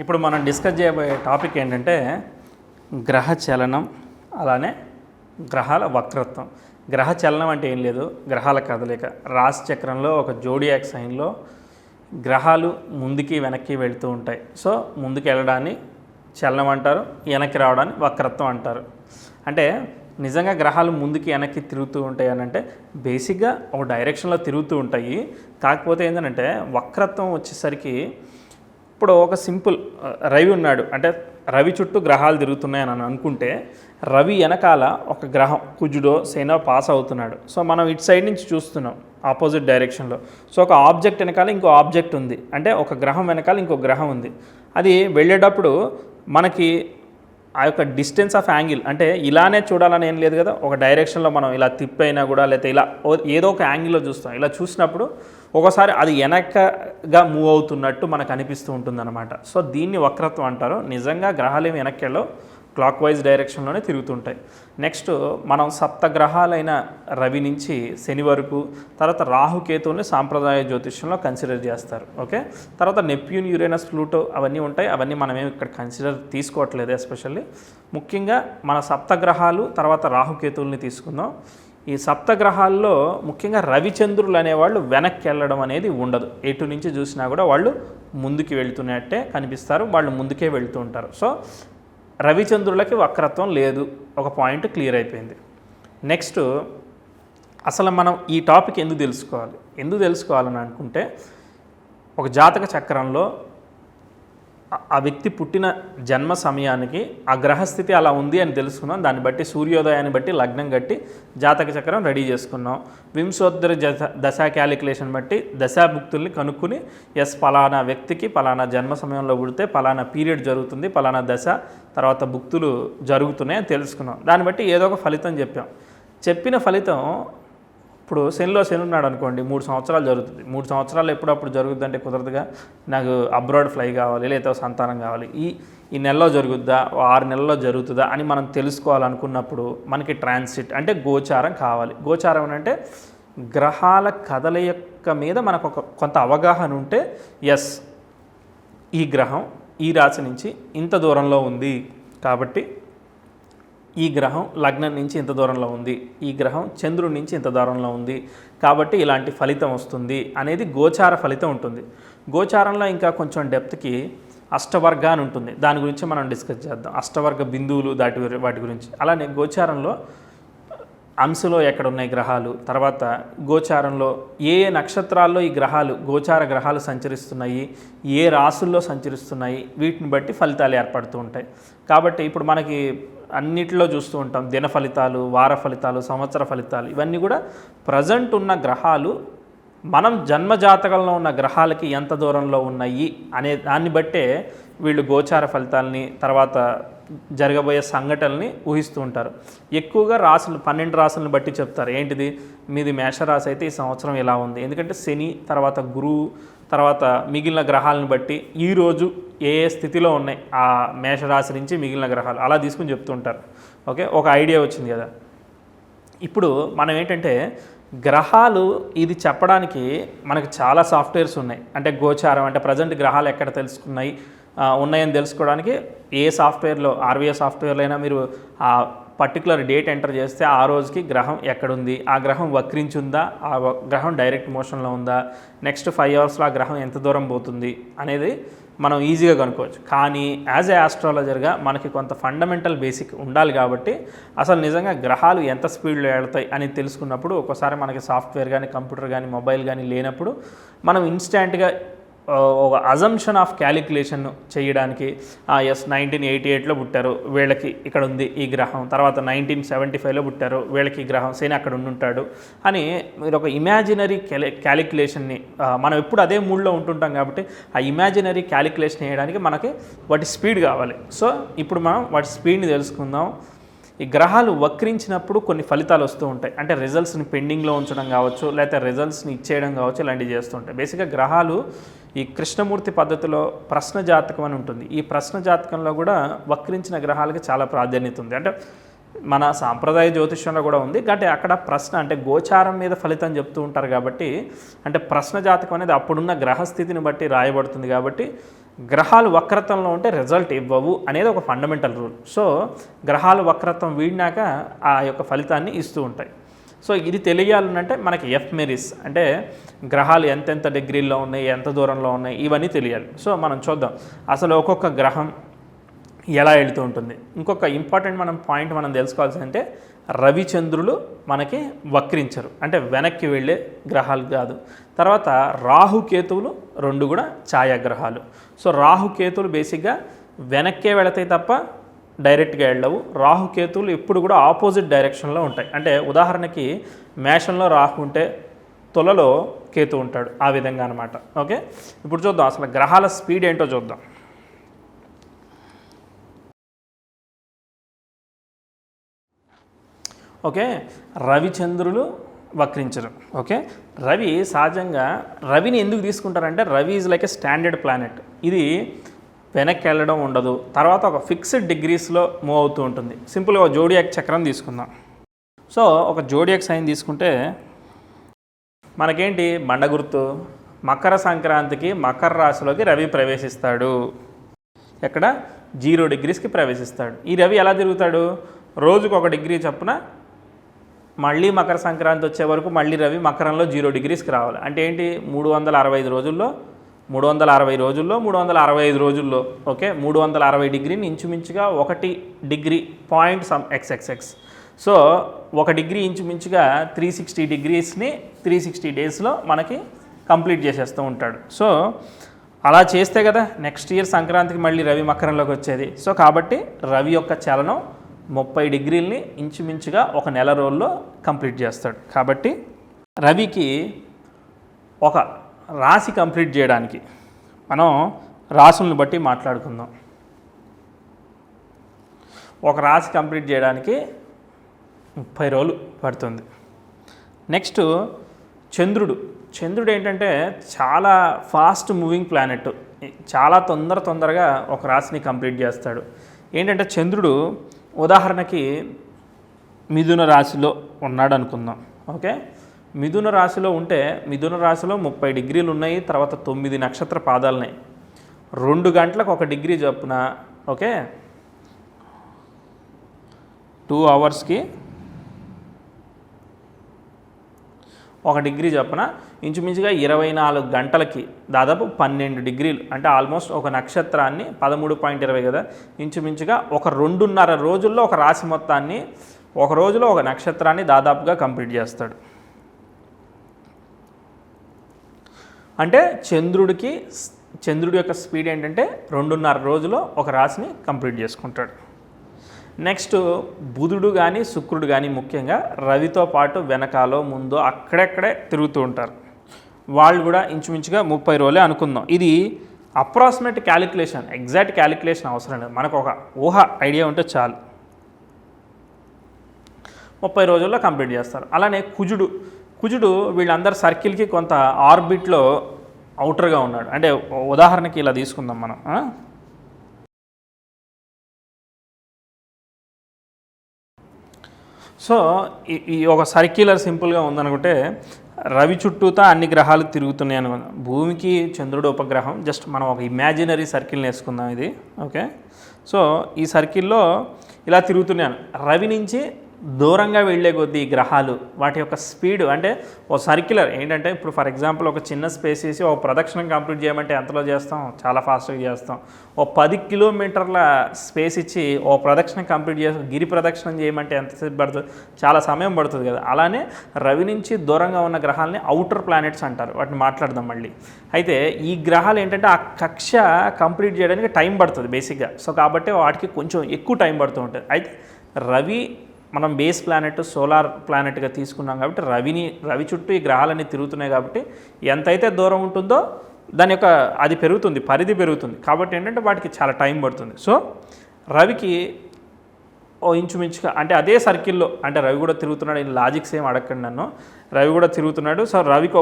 ఇప్పుడు మనం డిస్కస్ చేయబోయే టాపిక్ ఏంటంటే గ్రహ చలనం, అలానే గ్రహాల వక్రత్వం. గ్రహ చలనం అంటే ఏం లేదు, గ్రహాల కదలిక. రాశి చక్రంలో ఒక జోడియాక్ సైన్లో గ్రహాలు ముందుకి వెనక్కి వెళుతూ ఉంటాయి. సో ముందుకు వెళ్ళడాన్ని చలనం అంటారు, వెనక్కి రావడాన్ని వక్రత్వం అంటారు. అంటే నిజంగా గ్రహాలు ముందుకి వెనక్కి తిరుగుతూ ఉంటాయి అని అంటే బేసిక్గా ఒక డైరెక్షన్లో తిరుగుతూ ఉంటాయి. కాకపోతే ఏంటంటే వక్రత్వం వచ్చేసరికి ఇప్పుడు ఒక సింపుల్ రవి ఉన్నాడు అంటే రవి చుట్టూ గ్రహాలు తిరుగుతున్నాయని అని అనుకుంటే రవి వెనకాల ఒక గ్రహం కుజుడో శనో పాస్ అవుతున్నాడు. సో మనం ఇటు సైడ్ నుంచి చూస్తున్నాం ఆపోజిట్ డైరెక్షన్లో. సో ఒక ఆబ్జెక్ట్ వెనకాల ఇంకో ఆబ్జెక్ట్ ఉంది, అంటే ఒక గ్రహం వెనకాల ఇంకో గ్రహం ఉంది. అది వెళ్ళేటప్పుడు మనకి ఆ యొక్క డిస్టెన్స్ ఆఫ్ యాంగిల్ అంటే ఇలానే చూడాలని ఏం లేదు కదా, ఒక డైరెక్షన్లో మనం ఇలా తిప్పైనా కూడా లేకపోతే ఇలా ఏదో ఒక యాంగిల్లో చూస్తాం. ఇలా చూసినప్పుడు ఒకసారి అది వెనకగా మూవ్ అవుతున్నట్టు మనకు అనిపిస్తూ ఉంటుందన్నమాట. సో దీన్ని వక్రత్వం అంటారు. నిజంగా గ్రహాలు ఏమి వెనక్కిలో క్లాక్ వైజ్ డైరెక్షన్లోనే తిరుగుతుంటాయి. నెక్స్ట్ మనం సప్తగ్రహాలైన రవి నుంచి శని వరకు, తర్వాత రాహుకేతువుని సాంప్రదాయ జ్యోతిష్యంలో కన్సిడర్ చేస్తారు. ఓకే, తర్వాత నెప్ట్యూన్, యురేనస్, ప్లూటో అవన్నీ ఉంటాయి. అవన్నీ మనమేమి ఇక్కడ కన్సిడర్ తీసుకోవట్లేదు. ఎస్పెషల్లీ ముఖ్యంగా మన సప్తగ్రహాలు తర్వాత రాహుకేతువుల్ని తీసుకుందాం. ఈ సప్తగ్రహాల్లో ముఖ్యంగా రవిచంద్రులు అనేవాళ్ళు వెనక్కి వెళ్ళడం అనేది ఉండదు. ఎటు నుంచి చూసినా కూడా వాళ్ళు ముందుకు వెళుతున్నట్టే కనిపిస్తారు, వాళ్ళు ముందుకే వెళుతూ ఉంటారు. సో రవిచంద్రులకి వక్రత్వం లేదు, ఒక పాయింట్ క్లియర్ అయిపోయింది. నెక్స్ట్ అసలు మనం ఈ టాపిక్ ఎందుకు తెలుసుకోవాలని అనుకుంటే ఒక జాతక చక్రంలో ఆ వ్యక్తి పుట్టిన జన్మ సమయానికి ఆ గ్రహస్థితి అలా ఉంది అని తెలుసుకున్నాం. దాన్ని బట్టి సూర్యోదయాన్ని బట్టి లగ్నం కట్టి జాతక చక్రం రెడీ చేసుకున్నాం. వింశోత్తర దశా క్యాలిక్యులేషన్ బట్టి దశాభుక్తుల్ని కనుక్కుని పలానా వ్యక్తికి పలానా జన్మ సమయంలో పుడితే పలానా పీరియడ్ జరుగుతుంది, పలానా దశ తర్వాత భుక్తులు జరుగుతున్నాయి అని తెలుసుకున్నాం. దాన్ని బట్టి ఏదో ఒక ఫలితం చెప్పిన ఫలితం ఇప్పుడు శనిలో శని ఉన్నాడు అనుకోండి, 3 సంవత్సరాలు జరుగుతుంది. 3 సంవత్సరాలు ఎప్పుడప్పుడు జరుగుద్ది అంటే కుదరదుగా. నాకు అబ్రాడ్ ఫ్లై కావాలి, లేదా సంతానం కావాలి, ఈ నెలలో జరుగుద్దా, 6 నెలల్లో జరుగుతుందా అని మనం తెలుసుకోవాలనుకున్నప్పుడు మనకి ట్రాన్సిట్ అంటే గోచారం కావాలి. గోచారం అంటే గ్రహాల కదలిక మీద మనకు కొంత అవగాహన ఉంటే ఈ గ్రహం ఈ రాశి నుంచి ఇంత దూరంలో ఉంది కాబట్టి ఈ గ్రహం లగ్నం నుంచి ఇంత దూరంలో ఉంది, ఈ గ్రహం చంద్రుడి నుంచి ఇంత దూరంలో ఉంది కాబట్టి ఇలాంటి ఫలితం వస్తుంది అనేది గోచార ఫలితం ఉంటుంది. గోచారంలో ఇంకా కొంచెం డెప్త్కి అష్టవర్గ అని ఉంటుంది, దాని గురించి మనం డిస్కస్ చేద్దాం. అష్టవర్గ బిందువులు వాటి గురించి. అలానే గోచారంలో అంశలో ఎక్కడ ఉన్నాయి గ్రహాలు, తర్వాత గోచారంలో ఏ నక్షత్రాల్లో ఈ గ్రహాలు గోచార గ్రహాలు సంచరిస్తున్నాయి, ఏ రాసుల్లో సంచరిస్తున్నాయి, వీటిని బట్టి ఫలితాలు ఏర్పడుతూ ఉంటాయి. కాబట్టి ఇప్పుడు మనకి అన్నిటిలో చూస్తూ ఉంటాం దిన ఫలితాలు, వార ఫలితాలు, సంవత్సర ఫలితాలు. ఇవన్నీ కూడా ప్రజెంట్ ఉన్న గ్రహాలు మనం జన్మజాతకంలో ఉన్న గ్రహాలకి ఎంత దూరంలో ఉన్నాయి అనే దాన్ని బట్టే వీళ్ళు గోచార ఫలితాలని తర్వాత జరగబోయే సంఘటనల్ని ఊహిస్తూ ఉంటారు. ఎక్కువగా రాసులు 12 రాసులను బట్టి చెప్తారు. ఏంటిది, మీది మేషరాశి అయితే ఈ సంవత్సరం ఇలా ఉంది. ఎందుకంటే శని తర్వాత గురువు తర్వాత మిగిలిన గ్రహాలను బట్టి ఈరోజు ఏ స్థితిలో ఉన్నాయి ఆ మేషరాశి నుంచి మిగిలిన గ్రహాలు అలా తీసుకుని చెప్తుంటారు. ఓకే, ఒక ఐడియా వచ్చింది కదా. ఇప్పుడు మనం ఏంటంటే గ్రహాలు ఇది చెప్పడానికి మనకు చాలా సాఫ్ట్వేర్స్ ఉన్నాయి. అంటే గోచారం అంటే ప్రజెంట్ గ్రహాలు ఎక్కడ ఉన్నాయని తెలుసుకోవడానికి ఏ సాఫ్ట్వేర్లో ఆర్వీఏ సాఫ్ట్వేర్లో అయినా మీరు ఆ పర్టికులర్ డేట్ ఎంటర్ చేస్తే ఆ రోజుకి గ్రహం ఎక్కడుంది, ఆ గ్రహం వక్రించుందా, ఆ గ్రహం డైరెక్ట్ మోషన్లో ఉందా, నెక్స్ట్ 5 అవర్స్లో ఆ గ్రహం ఎంత దూరం పోతుంది అనేది మనం ఈజీగా కనుక్కోవచ్చు. కానీ యాజ్ ఏ ఆస్ట్రాలజర్గా మనకి కొంత ఫండమెంటల్ బేసిక్ ఉండాలి. కాబట్టి అసలు నిజంగా గ్రహాలు ఎంత స్పీడ్లో వెళ్తాయి అని తెలుసుకున్నప్పుడు ఒక్కోసారి మనకి సాఫ్ట్వేర్ కానీ కంప్యూటర్ కానీ మొబైల్ కానీ లేనప్పుడు మనం ఇన్స్టాంట్గా ఒక అజంప్షన్ ఆఫ్ క్యాలిక్యులేషన్ చేయడానికి 1988లో పుట్టారు వీళ్ళకి ఇక్కడ ఉంది ఈ గ్రహం, తర్వాత 1975లో పుట్టారు వీళ్ళకి ఈ గ్రహం శని అక్కడ ఉండుంటాడు అని మీరు ఒక ఇమాజినరీ క్యాలిక్యులేషన్ని మనం ఎప్పుడు అదే మూడ్లో ఉంటుంటాం కాబట్టి ఆ ఇమాజినరీ క్యాలిక్యులేషన్ చేయడానికి మనకి వాటి స్పీడ్ కావాలి. సో ఇప్పుడు మనం వాటి స్పీడ్ని తెలుసుకుందాం. ఈ గ్రహాలు వక్రించినప్పుడు కొన్ని ఫలితాలు వస్తూ ఉంటాయి. అంటే రిజల్ట్స్ని పెండింగ్లో ఉంచడం కావచ్చు, లేకపోతే రిజల్ట్స్ని ఇచ్చేయడం కావచ్చు, ఇలాంటివి చేస్తూ ఉంటాయి. బేసిక్గా గ్రహాలు ఈ కృష్ణమూర్తి పద్ధతిలో ప్రశ్న జాతకం అని ఉంటుంది. ఈ ప్రశ్న జాతకంలో కూడా వక్రించిన గ్రహాలకి చాలా ప్రాధాన్యత ఉంది. అంటే మన సాంప్రదాయ జ్యోతిష్యంలో కూడా ఉంది. కాబట్టి అక్కడ ప్రశ్న అంటే గోచారం మీద ఫలితం చెప్తూ ఉంటారు కాబట్టి అంటే ప్రశ్న జాతకం అనేది అప్పుడున్న గ్రహస్థితిని బట్టి రాయబడుతుంది. కాబట్టి గ్రహాలు వక్రత్వంలో ఉంటే రిజల్ట్ ఇవ్వవు అనేది ఒక ఫండమెంటల్ రూల్. సో గ్రహాలు వక్రత్వం వీడినాక ఆ యొక్క ఫలితాన్ని ఇస్తూ ఉంటాయి. సో ఇది తెలియాలంటే మనకి ఎఫ్మెరిస్ అంటే గ్రహాలు ఎంతెంత డిగ్రీల్లో ఉన్నాయి, ఎంత దూరంలో ఉన్నాయి, ఇవన్నీ తెలియాలి. సో మనం చూద్దాం అసలు ఒక్కొక్క గ్రహం ఎలా వెళుతూ ఉంటుంది. ఇంకొక ఇంపార్టెంట్ పాయింట్ మనం తెలుసుకోవాల్సిందంటే రవిచంద్రులు మనకి వక్రించరు, అంటే వెనక్కి వెళ్ళే గ్రహాలు కాదు. తర్వాత రాహుకేతువులు రెండు కూడా ఛాయాగ్రహాలు. సో రాహుకేతువులు బేసిక్గా వెనక్కే వెళతాయి తప్ప డైరెక్ట్గా వెళ్ళవు. రాహుకేతువులు ఎప్పుడు కూడా ఆపోజిట్ డైరెక్షన్లో ఉంటాయి. అంటే ఉదాహరణకి మేషంలో రాహు ఉంటే తులలో కేతు ఉంటాడు, ఆ విధంగా అనమాట. ఓకే, ఇప్పుడు చూద్దాం అసలు గ్రహాల స్పీడ్ ఏంటో చూద్దాం. ఓకే, రవిచంద్రులు వక్రించరు. ఓకే, రవి సహజంగా రవిని ఎందుకు తీసుకుంటారంటే Ravi is like a standard planet. ఇది వెనక్కి వెళ్ళడం ఉండదు, తర్వాత ఒక ఫిక్స్డ్ డిగ్రీస్లో మూవ్ అవుతూ ఉంటుంది. సింపుల్గా జోడియాక్ చక్రం తీసుకుందాం. సో ఒక జోడియాక్ సైన్ తీసుకుంటే మనకేంటి బండ గుర్తు, మకర సంక్రాంతికి మకర రాశిలోకి రవి ప్రవేశిస్తాడు. ఎక్కడ 0 డిగ్రీస్కి ప్రవేశిస్తాడు. ఈ రవి ఎలా తిరుగుతాడు, రోజుకు 1 డిగ్రీ చొప్పున మళ్ళీ మకర సంక్రాంతి వచ్చే వరకు మళ్ళీ రవి మకరంలో 0 డిగ్రీస్కి రావాలి. అంటే ఏంటి 365 రోజుల్లో 360 రోజుల్లో 365 రోజుల్లో ఓకే 360 డిగ్రీని ఇంచుమించుగా 1 degree point some X X X. So 1 degree ఇంచుమించుగా 360 డిగ్రీస్ని 360 డేస్లో మనకి కంప్లీట్ చేసేస్తూ ఉంటాడు. సో అలా చేస్తే కదా నెక్స్ట్ ఇయర్ సంక్రాంతికి మళ్ళీ రవి మకరంలోకి వచ్చేది. సో కాబట్టి రవి యొక్క చలనం 30 డిగ్రీలని ఇంచుమించుగా 1 నెల రోజుల్లో కంప్లీట్ చేస్తాడు. కాబట్టి రవికి ఒక రాశి కంప్లీట్ చేయడానికి మనం రాశులను బట్టి మాట్లాడుకుందాం. ఒక రాశి కంప్లీట్ చేయడానికి 30 రోజులు పడుతుంది. నెక్స్ట్ చంద్రుడు ఏంటంటే చాలా ఫాస్ట్ మూవింగ్ ప్లానెట్, చాలా తొందరగా ఒక రాశిని కంప్లీట్ చేస్తాడు. ఏంటంటే చంద్రుడు ఉదాహరణకి మిథున రాశిలో ఉన్నాడు అనుకుందాం. ఓకే, మిథున రాశిలో ఉంటే మిథున రాశిలో 30 డిగ్రీలు ఉన్నాయి, తర్వాత 9 నక్షత్ర పాదాలు ఉన్నాయి. 2 గంటలకు 1 డిగ్రీ చొప్పున ఓకే 2 అవర్స్కి 1 డిగ్రీ చొప్పున ఇంచుమించుగా 24 గంటలకి దాదాపు 12 డిగ్రీలు, అంటే ఆల్మోస్ట్ ఒక నక్షత్రాన్ని 13.20 కదా, ఇంచుమించుగా ఒక 2.5 రోజుల్లో ఒక రాశి మొత్తాన్ని, ఒక రోజులో ఒక నక్షత్రాన్ని దాదాపుగా కంప్లీట్ చేస్తాడు. అంటే చంద్రుడి యొక్క స్పీడ్ ఏంటంటే 2.5 రోజులో ఒక రాశిని కంప్లీట్ చేసుకుంటాడు. నెక్స్ట్ బుధుడు కానీ శుక్రుడు కానీ ముఖ్యంగా రవితో పాటు వెనకాలో ముందో అక్కడెక్కడే తిరుగుతూ ఉంటారు. వాళ్ళు కూడా ఇంచుమించుగా 30 రోజులే అనుకుందాం. ఇది అప్రాక్సిమేట్ క్యాలిక్యులేషన్, ఎగ్జాక్ట్ క్యాలిక్యులేషన్ అవసరం లేదు, మనకు ఒక ఊహ ఐడియా ఉంటే చాలు. 30 రోజుల్లో కంప్లీట్ చేస్తారు. అలానే కుజుడు వీళ్ళందరి సర్కిల్కి కొంత ఆర్బిట్లో అవుటర్గా ఉన్నాడు. అంటే ఉదాహరణకి ఇలా తీసుకుందాం మనం. సో ఈ ఒక సర్క్యులర్ సింపుల్గా ఉందనుకుంటే రవి చుట్టూతా అన్ని గ్రహాలు తిరుగుతున్నాయి అనుకుందాం. భూమికి చంద్రుడు ఉపగ్రహం, జస్ట్ మనం ఒక ఇమాజినరీ సర్కిల్ని వేసుకుందాం ఇది. ఓకే, సో ఈ సర్కిల్లో ఇలా తిరుగుతున్నాను. రవి నుంచి దూరంగా వెళ్ళే కొద్దీ గ్రహాలు వాటి యొక్క స్పీడ్, అంటే ఓ సర్క్యులర్ ఏంటంటే ఇప్పుడు ఫర్ ఎగ్జాంపుల్ ఒక చిన్న స్పేస్ వేసి ఒక ప్రదక్షిణం కంప్లీట్ చేయమంటే ఎంతలో చేస్తాం, చాలా ఫాస్ట్గా చేస్తాం. ఓ 10 కిలోమీటర్ల స్పేస్ ఇచ్చి ఓ ప్రదక్షిణం కంప్లీట్ చేసి గిరి ప్రదక్షిణం చేయమంటే ఎంతసేపు పడుతుంది, చాలా సమయం పడుతుంది కదా. అలానే రవి నుంచి దూరంగా ఉన్న గ్రహాలని అవుటర్ ప్లానెట్స్ అంటారు, వాటిని మాట్లాడదాం మళ్ళీ. అయితే ఈ గ్రహాలు ఏంటంటే ఆ కక్ష కంప్లీట్ చేయడానికి టైం పడుతుంది బేసిక్గా. సో కాబట్టి వాటికి కొంచెం ఎక్కువ టైం పడుతూ ఉంటుంది. అయితే రవి మనం బేస్ ప్లానెట్, సోలార్ ప్లానెట్గా తీసుకున్నాం కాబట్టి రవి చుట్టూ ఈ గ్రహాలన్నీ తిరుగుతున్నాయి కాబట్టి ఎంతైతే దూరం ఉంటుందో దాని యొక్క అది పెరుగుతుంది, పరిధి పెరుగుతుంది. కాబట్టి ఏంటంటే వాటికి చాలా టైం పడుతుంది. సో రవికి ఓ ఇంచుమించుగా అంటే అదే సర్కిల్లో, అంటే రవి కూడా తిరుగుతున్నాడు, ఈ లాజిక్స్ ఏం అడగండి నన్ను, రవి కూడా తిరుగుతున్నాడు. సో రవికి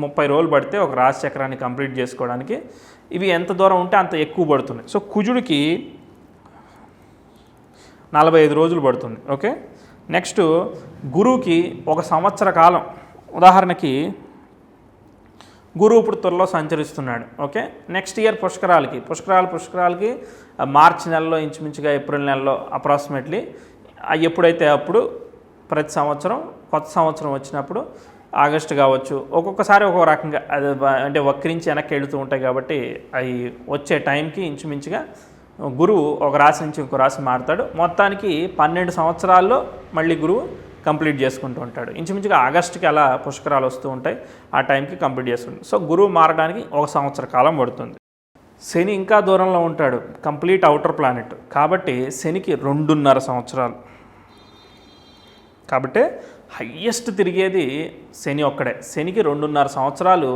30 రోజులు పడితే ఒక రాశి చక్రాన్ని కంప్లీట్ చేసుకోవడానికి. ఇవి ఎంత దూరం ఉంటే అంత ఎక్కువ పడుతుంది. సో కుజుడికి 45 రోజులు పడుతుంది. ఓకే, నెక్స్ట్ గురువుకి 1 సంవత్సర కాలం, ఉదాహరణకి గురువు ఇప్పుడు త్వరలో సంచరిస్తున్నాడు. ఓకే, నెక్స్ట్ ఇయర్ పుష్కరాలకి మార్చి నెలలో ఇంచుమించుగా ఏప్రిల్ నెలలో అప్రాక్సిమేట్లీ ఎప్పుడైతే అప్పుడు ప్రతి సంవత్సరం కొత్త సంవత్సరం వచ్చినప్పుడు ఆగస్టు కావచ్చు, ఒక్కొక్కసారి ఒక్కొక్క రకంగా అది అంటే వక్రించి వెనక్కి వెళుతూ ఉంటాయి. కాబట్టి అవి వచ్చే టైంకి ఇంచుమించుగా గురువు ఒక రాశి నుంచి ఇంకో రాశి మారుతాడు. మొత్తానికి 12 సంవత్సరాల్లో మళ్ళీ గురువు కంప్లీట్ చేసుకుంటూ ఉంటాడు. ఇంచుమించుగా ఆగస్టుకి అలా పుష్కరాలు వస్తూ ఉంటాయి, ఆ టైంకి కంప్లీట్ చేసుకుంటాడు. సో గురువు మారడానికి 1 సంవత్సర కాలం పడుతుంది. శని ఇంకా దూరంలో ఉంటాడు, కంప్లీట్ అవుటర్ ప్లానెట్. కాబట్టి శనికి 2.5 సంవత్సరాలు. కాబట్టి హయ్యెస్ట్ తిరిగేది శని ఒక్కడే. శనికి 2.5 సంవత్సరాలు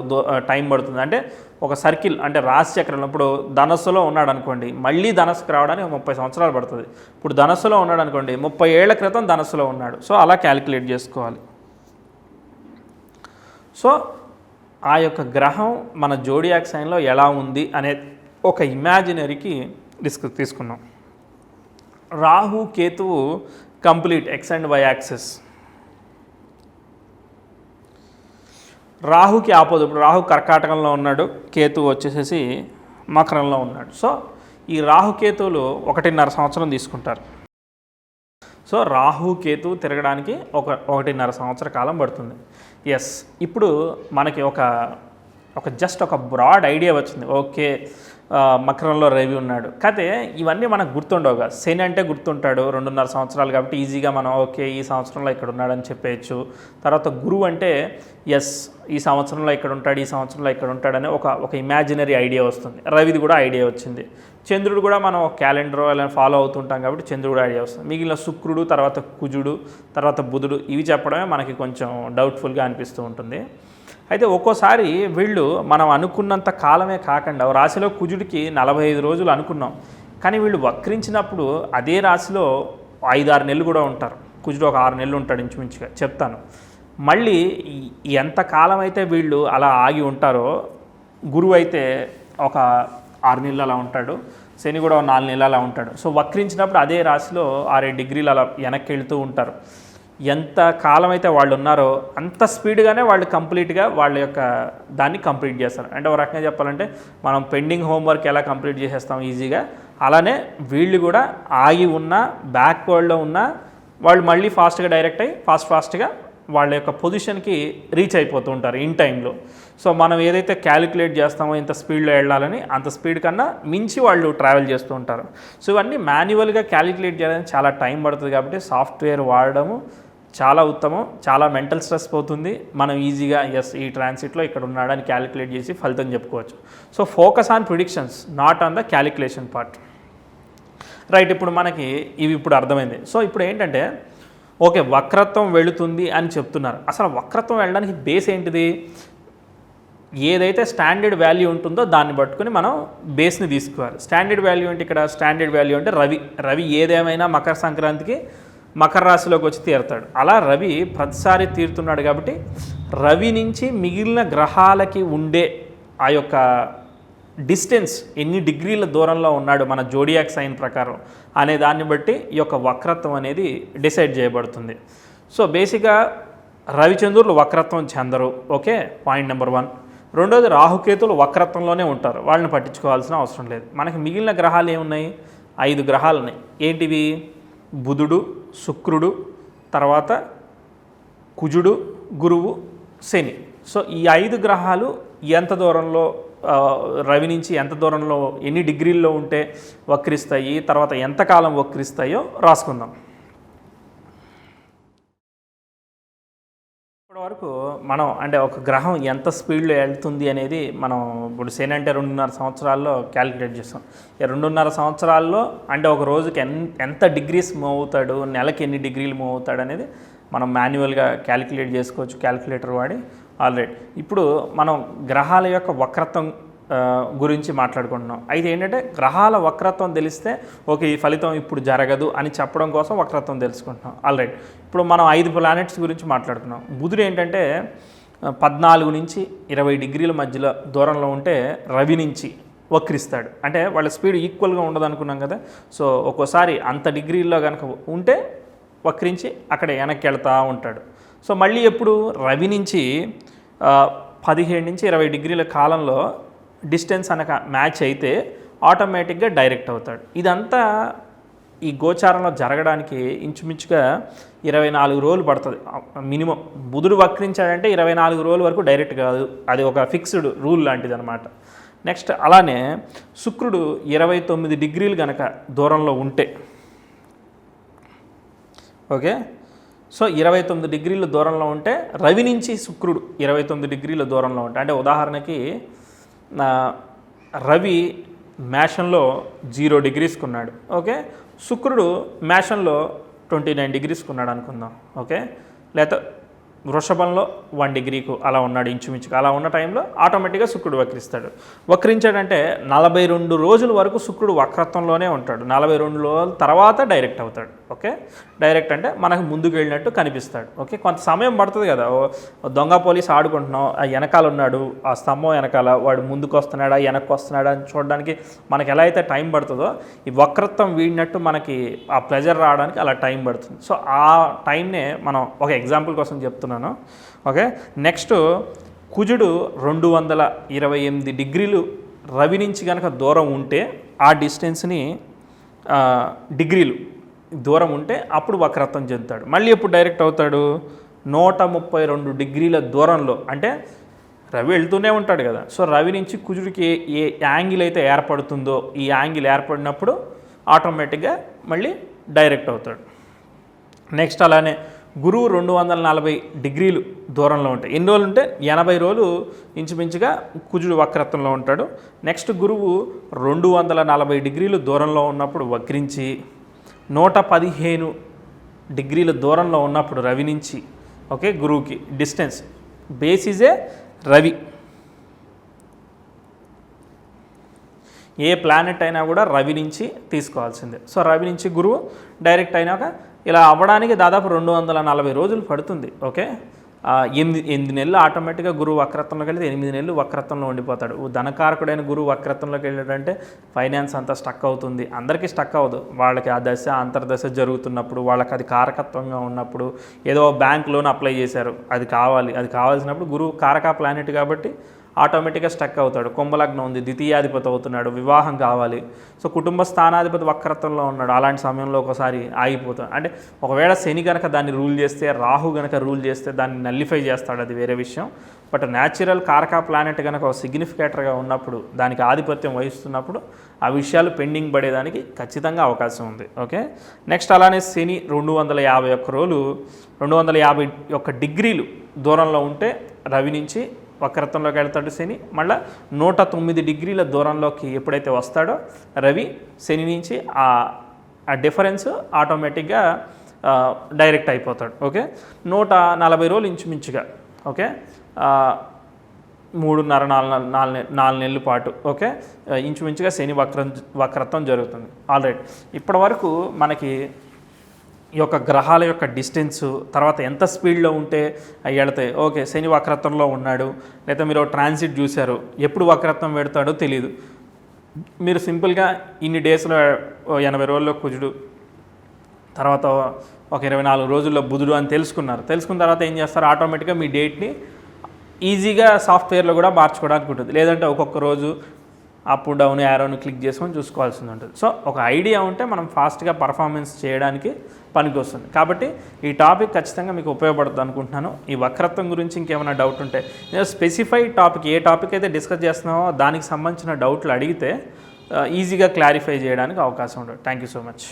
టైం పడుతుంది. అంటే ఒక సర్కిల్, అంటే రాశి చక్రంలో ఇప్పుడు ధనస్సులో ఉన్నాడు అనుకోండి, మళ్ళీ ధనస్సుకు రావడానికి 30 సంవత్సరాలు పడుతుంది. ఇప్పుడు ధనస్సులో ఉన్నాడు అనుకోండి, 30 ఏళ్ల క్రితం ధనస్సులో ఉన్నాడు. సో అలా క్యాలిక్యులేట్ చేసుకోవాలి. సో ఆ యొక్క గ్రహం మన జోడియాక్ సైన్లో ఎలా ఉంది అనే ఒక ఇమాజినరీకి తీసుకున్నాం. రాహు కేతువు complete X and Y axis. రాహుకి ఆపోజిట్. ఇప్పుడు రాహు కర్కాటకంలో ఉన్నాడు, కేతువు వచ్చేసేసి మకరంలో ఉన్నాడు. సో ఈ రాహుకేతువులు 1.5 సంవత్సరం తీసుకుంటారు. సో రాహు కేతువు తిరగడానికి 1.5 సంవత్సర కాలం పడుతుంది. ఎస్, ఇప్పుడు మనకి ఒక జస్ట్ ఒక బ్రాడ్ ఐడియా వచ్చింది. ఓకే, మకరంలో రవి ఉన్నాడు. కాకపోతే ఇవన్నీ మనకు గుర్తుండవుగా. శని అంటే గుర్తుంటాడు, 2.5 సంవత్సరాలు కాబట్టి ఈజీగా మనం ఓకే ఈ సంవత్సరంలో ఇక్కడ ఉన్నాడని చెప్పేయచ్చు. తర్వాత గురువు అంటే ఎస్ ఈ సంవత్సరంలో ఇక్కడ ఉంటాడు, ఈ సంవత్సరంలో ఇక్కడ ఉంటాడని ఒక ఇమాజినరీ ఐడియా వస్తుంది. రవిది కూడా ఐడియా వచ్చింది. చంద్రుడు కూడా మనం క్యాలెండర్ అలా ఫాలో అవుతుంటాం కాబట్టి చంద్రుడు ఐడియా వస్తుంది. మిగిలిన శుక్రుడు, తర్వాత కుజుడు, తర్వాత బుధుడు, ఇవి చెప్పడమే మనకి కొంచెం డౌట్ఫుల్గా అనిపిస్తూ ఉంటుంది. అయితే ఒక్కోసారి వీళ్ళు మనం అనుకున్నంత కాలమే కాకుండా రాశిలో కుజుడికి 45 రోజులు అనుకున్నాం, కానీ వీళ్ళు వక్రించినప్పుడు అదే రాశిలో 5-6 నెలలు కూడా ఉంటారు. కుజుడు ఒక 6 నెలలు ఉంటాడు ఇంచుమించుగా, చెప్తాను. మళ్ళీ ఎంత కాలం అయితే వీళ్ళు అలా ఆగి ఉంటారో, గురువు అయితే ఒక 6 నెలలు అలా ఉంటాడు, శని కూడా 4 నెలలు అలా ఉంటాడు. సో వక్రించినప్పుడు అదే రాశిలో 6 డిగ్రీలు అలా వెనక్కి వెళ్తూ ఉంటారు. ఎంత కాలం అయితే వాళ్ళు ఉన్నారో అంత స్పీడ్గానే వాళ్ళు కంప్లీట్గా వాళ్ళ యొక్క దాన్ని కంప్లీట్ చేస్తారు. అంటే ఒక రకంగా చెప్పాలంటే మనం పెండింగ్ హోంవర్క్ ఎలా కంప్లీట్ చేసేస్తాం ఈజీగా, అలానే వీళ్ళు కూడా ఆగి ఉన్న బ్యాక్వర్డ్లో ఉన్న వాళ్ళు మళ్ళీ ఫాస్ట్గా డైరెక్ట్ అయ్యి ఫాస్ట్గా వాళ్ళ యొక్క పొజిషన్కి రీచ్ అయిపోతూ ఉంటారు ఇన్ టైంలో. సో మనం ఏదైతే క్యాలిక్యులేట్ చేస్తామో ఇంత స్పీడ్లో వెళ్ళాలని, అంత స్పీడ్ కన్నా మించి వాళ్ళు ట్రావెల్ చేస్తూ ఉంటారు. సో ఇవన్నీ మాన్యువల్గా క్యాలిక్యులేట్ చేయడానికి చాలా టైం పడుతుంది. కాబట్టి సాఫ్ట్వేర్ వాడడము చాలా ఉత్తమం. చాలా మెంటల్ స్ట్రెస్ పోతుంది. మనం ఈజీగా ఎస్ ఈ ట్రాన్సిట్లో ఇక్కడ ఉన్నాడని క్యాలిక్యులేట్ చేసి ఫలితం చెప్పుకోవచ్చు. So focus on predictions, not on the calculation part. Right, ఇప్పుడు మనకి ఇవి ఇప్పుడు అర్థమైంది. సో ఇప్పుడు ఏంటంటే ఓకే వక్రత్వం వెళుతుంది అని చెప్తున్నారు. అసలు వక్రత్వం వెళ్ళడానికి బేస్ ఏంటిది? ఏదైతే స్టాండర్డ్ వాల్యూ ఉంటుందో దాన్ని పట్టుకుని మనం బేస్ని తీసుకోవాలి. స్టాండర్డ్ వాల్యూ అంటే ఇక్కడ స్టాండర్డ్ వాల్యూ అంటే రవి ఏదేమైనా మకర సంక్రాంతికి మకర రాశిలోకి వచ్చి తీరుతాడు. అలా రవి ప్రతిసారి తీరుతున్నాడు. కాబట్టి రవి నుంచి మిగిలిన గ్రహాలకి ఉండే ఆ యొక్క డిస్టెన్స్ ఎన్ని డిగ్రీల దూరంలో ఉన్నాడు మన జోడియాక్ సైన్ ప్రకారం అనే దాన్ని బట్టి ఈ యొక్క వక్రత్వం అనేది డిసైడ్ చేయబడుతుంది. సో బేసిక్గా రవిచంద్రులు వక్రత్వం చెందరు. Okay, point number 1. రెండోది రాహుకేతులు వక్రత్వంలోనే ఉంటారు, వాళ్ళని పట్టించుకోవాల్సిన అవసరం లేదు. మనకి మిగిలిన గ్రహాలు ఏమున్నాయి? 5 గ్రహాలు ఉన్నాయి. ఏంటివి? బుధుడు, శుక్రుడు, తర్వాత కుజుడు, గురువు, శని. సో ఈ 5 గ్రహాలు ఎంత దూరంలో రవి నుంచి ఎంత దూరంలో ఎన్ని డిగ్రీల్లో ఉంటే వక్రిస్తాయి, తర్వాత ఎంతకాలం వక్రిస్తాయో రాసుకుందాం. ఇప్పటివరకు మనం అంటే ఒక గ్రహం ఎంత స్పీడ్లో వెళ్తుంది అనేది మనం ఇప్పుడు శని అంటే 2.5 సంవత్సరాల్లో క్యాలిక్యులేట్ చేస్తాం. 2.5 సంవత్సరాల్లో అంటే ఒక రోజుకి ఎంత డిగ్రీస్ మూవ్ అవుతాడు, నెలకి ఎన్ని డిగ్రీలు మూవ్ అవుతాడు అనేది మనం మాన్యువల్గా క్యాలిక్యులేట్ చేసుకోవచ్చు క్యాలిక్యులేటర్ వాడి. ఆల్రెడీ ఇప్పుడు మనం గ్రహాల యొక్క వక్రత్వం గురించి మాట్లాడుకుంటున్నాం. అయితే ఏంటంటే గ్రహాల వక్రత్వం తెలిస్తే ఓకే ఈ ఫలితం ఇప్పుడు జరగదు అని చెప్పడం కోసం వక్రత్వం తెలుసుకుంటున్నాం. ఆల్రెడీ ఇప్పుడు మనం 5 ప్లానెట్స్ గురించి మాట్లాడుకున్నాం. బుధుడు ఏంటంటే 14 నుంచి 20 డిగ్రీల మధ్యలో దూరంలో ఉంటే రవి నుంచి వక్రిస్తాడు. అంటే వాళ్ళ స్పీడ్ ఈక్వల్గా ఉండదు అనుకున్నాం కదా. సో ఒక్కోసారి అంత డిగ్రీల్లో కనుక ఉంటే వక్రించి అక్కడ వెనక్కి వెళ్తూ ఉంటాడు. సో మళ్ళీ ఎప్పుడు రవి నుంచి 15 నుంచి 20 డిగ్రీల కాలంలో డిస్టెన్స్ అనక మ్యాచ్ అయితే ఆటోమేటిక్గా డైరెక్ట్ అవుతాడు. ఇదంతా ఈ గోచారంలో జరగడానికి ఇంచుమించుగా 24 రోజులు పడుతుంది మినిమం. బుధుడు వక్రించాడంటే 24 రోజుల వరకు డైరెక్ట్ కాదు, అది ఒక ఫిక్స్డ్ రూల్ లాంటిది అనమాట. నెక్స్ట్ అలానే శుక్రుడు 29 డిగ్రీలు కనుక దూరంలో ఉంటే, ఓకే, సో 29 డిగ్రీల దూరంలో ఉంటే రవి నుంచి శుక్రుడు 29 డిగ్రీల దూరంలో ఉంటే, అంటే ఉదాహరణకి రవి మేషంలో 0 డిగ్రీస్కి ఉన్నాడు, ఓకే, శుక్రుడు మేషంలో 29 డిగ్రీస్కి ఉన్నాడు అనుకుందాం, ఓకే, లేకపోతే వృషభంలో 1 డిగ్రీకు అలా ఉన్నాడు ఇంచుమించుగా. అలా ఉన్న టైంలో ఆటోమేటిక్గా శుక్రుడు వక్రిస్తాడు. వక్రించాడంటే 42 రోజుల వరకు శుక్రుడు వక్రత్వంలోనే ఉంటాడు. 42 రోజుల తర్వాత డైరెక్ట్ అవుతాడు, ఓకే. డైరెక్ట్ అంటే మనకు ముందుకు వెళ్ళినట్టు కనిపిస్తాడు, ఓకే. కొంత సమయం పడుతుంది కదా, దొంగ పోలీస్ ఆడుకుంటున్నాం, ఆ వెనకాల ఉన్నాడు, ఆ స్తంభం వెనకాల వాడు ముందుకు వస్తున్నాడా వెనక్కి వస్తున్నాడా అని చూడడానికి మనకి ఎలా అయితే టైం పడుతుందో, ఈ వక్రత్వం వీడినట్టు మనకి ఆ ప్లెజర్ రావడానికి అలా టైం పడుతుంది. సో ఆ టైంనే మనం ఒక ఎగ్జాంపుల్ కోసం చెప్తున్నాను, ఓకే. నెక్స్ట్ కుజుడు 228 డిగ్రీలు రవి నుంచి కనుక దూరం ఉంటే, ఆ డిస్టెన్స్ని డిగ్రీలు దూరం ఉంటే అప్పుడు వక్రత్వం చెందుతాడు. మళ్ళీ ఎప్పుడు డైరెక్ట్ అవుతాడు? 132 డిగ్రీల దూరంలో, అంటే రవి వెళ్తూనే ఉంటాడు కదా, సో రవి నుంచి కుజుడికి ఏ యాంగిల్ అయితే ఏర్పడుతుందో ఈ యాంగిల్ ఏర్పడినప్పుడు ఆటోమేటిక్గా మళ్ళీ డైరెక్ట్ అవుతాడు. నెక్స్ట్ అలానే గురువు 240 డిగ్రీలు దూరంలో ఉంటాయి. ఎన్ని రోజులు ఉంటే 80 రోజులు ఇంచుమించుగా కుజుడు వక్రత్వంలో ఉంటాడు. నెక్స్ట్ గురువు 240 డిగ్రీలు దూరంలో ఉన్నప్పుడు వక్రించి 115 డిగ్రీల దూరంలో ఉన్నప్పుడు రవి నుంచి, ఓకే, గురువుకి distance base is a Ravi. A planet అయినా కూడా రవి నుంచి తీసుకోవాల్సిందే. సో రవి నుంచి గురువు డైరెక్ట్ అయినాక ఇలా అవ్వడానికి దాదాపు 240 రోజులు పడుతుంది, ఓకే. 8 నెలలు ఆటోమేటిక్గా గురువు వక్రత్వంలోకి వెళ్తే 8 నెలలు వక్రత్వంలో ఉండిపోతాడు. ధనకారకుడైన గురువు వక్రత్వంలోకి వెళ్ళాడంటే ఫైనాన్స్ అంతా స్టక్ అవుతుంది. అందరికీ స్టక్ అవ్వదు, వాళ్ళకి ఆ దశ అంతర్దశ జరుగుతున్నప్పుడు, వాళ్ళకి అది కారకత్వంగా ఉన్నప్పుడు, ఏదో బ్యాంక్ లోన్ అప్లై చేశారు, అది కావాల్సినప్పుడు గురువు కారక ప్లానెట్ కాబట్టి ఆటోమేటిక్గా స్టక్ అవుతాడు. కుంభలగ్నం ఉంది, ద్వితీయాధిపతి అవుతున్నాడు, వివాహం కావాలి, సో కుటుంబ స్థానాధిపతి వక్రత్వంలో ఉన్నాడు, అలాంటి సమయంలో ఒకసారి ఆగిపోతాడు. అంటే ఒకవేళ శని కనుక దాన్ని రూల్ చేస్తే, రాహు కనుక రూల్ చేస్తే దాన్ని నల్లిఫై చేస్తాడు, అది వేరే విషయం. బట్ న్యాచురల్ కారకా ప్లానెట్ కనుక ఒక సిగ్నిఫికేటర్గా ఉన్నప్పుడు, దానికి ఆధిపత్యం వహిస్తున్నప్పుడు ఆ విషయాలు పెండింగ్ పడేదానికి ఖచ్చితంగా అవకాశం ఉంది, ఓకే. నెక్స్ట్ అలానే శని 251 రోజులు 251 డిగ్రీలు దూరంలో ఉంటే రవి నుంచి వక్రత్వంలోకి వెళ్తాడు శని. మళ్ళీ 109 డిగ్రీల దూరంలోకి ఎప్పుడైతే వస్తాడో రవి శని నుంచి ఆ డిఫరెన్స్ ఆటోమేటిక్గా డైరెక్ట్ అయిపోతాడు, ఓకే. 140 రోజులు ఇంచుమించుగా, ఓకే, 3.5-4 నెలల పాటు, ఓకే, ఇంచుమించుగా శని వక్రత్వం జరుగుతుంది. ఆల్రైట్, ఇప్పటి వరకు మనకి ఈ యొక్క గ్రహాల యొక్క డిస్టెన్సు, తర్వాత ఎంత స్పీడ్లో ఉంటే వెళతాయి, ఓకే. శని వక్రత్వంలో ఉన్నాడు, లేదా మీరు ట్రాన్సిట్ చూశారు, ఎప్పుడు వక్రత్వం పెడతాడో తెలియదు. మీరు సింపుల్గా ఇన్ని డేస్లో 80 రోజుల్లో కుజుడు, తర్వాత ఒక 24 రోజుల్లో బుధుడు అని తెలుసుకున్న తర్వాత ఏం చేస్తారు? ఆటోమేటిక్గా మీ డేట్ని ఈజీగా సాఫ్ట్వేర్లో కూడా మార్చుకోవడానికి ఉంటుంది. లేదంటే ఒక్కొక్క రోజు అప్ డౌన్ యారోని క్లిక్ చేసుకొని చూసుకోవాల్సి ఉంటుంది. సో ఒక ఐడియా ఉంటే మనం ఫాస్ట్గా పర్ఫార్మెన్స్ చేయడానికి పనికి వస్తుంది. కాబట్టి ఈ టాపిక్ ఖచ్చితంగా మీకు ఉపయోగపడుతుంది అనుకుంటున్నాను. ఈ వక్రత్వం గురించి ఇంకేమైనా డౌట్ ఉంటే, స్పెసిఫైడ్ టాపిక్ ఏ టాపిక్ అయితే డిస్కస్ చేస్తున్నామో దానికి సంబంధించిన డౌట్లు అడిగితే ఈజీగా క్లారిఫై చేయడానికి అవకాశం ఉంటుంది. Thank you so much.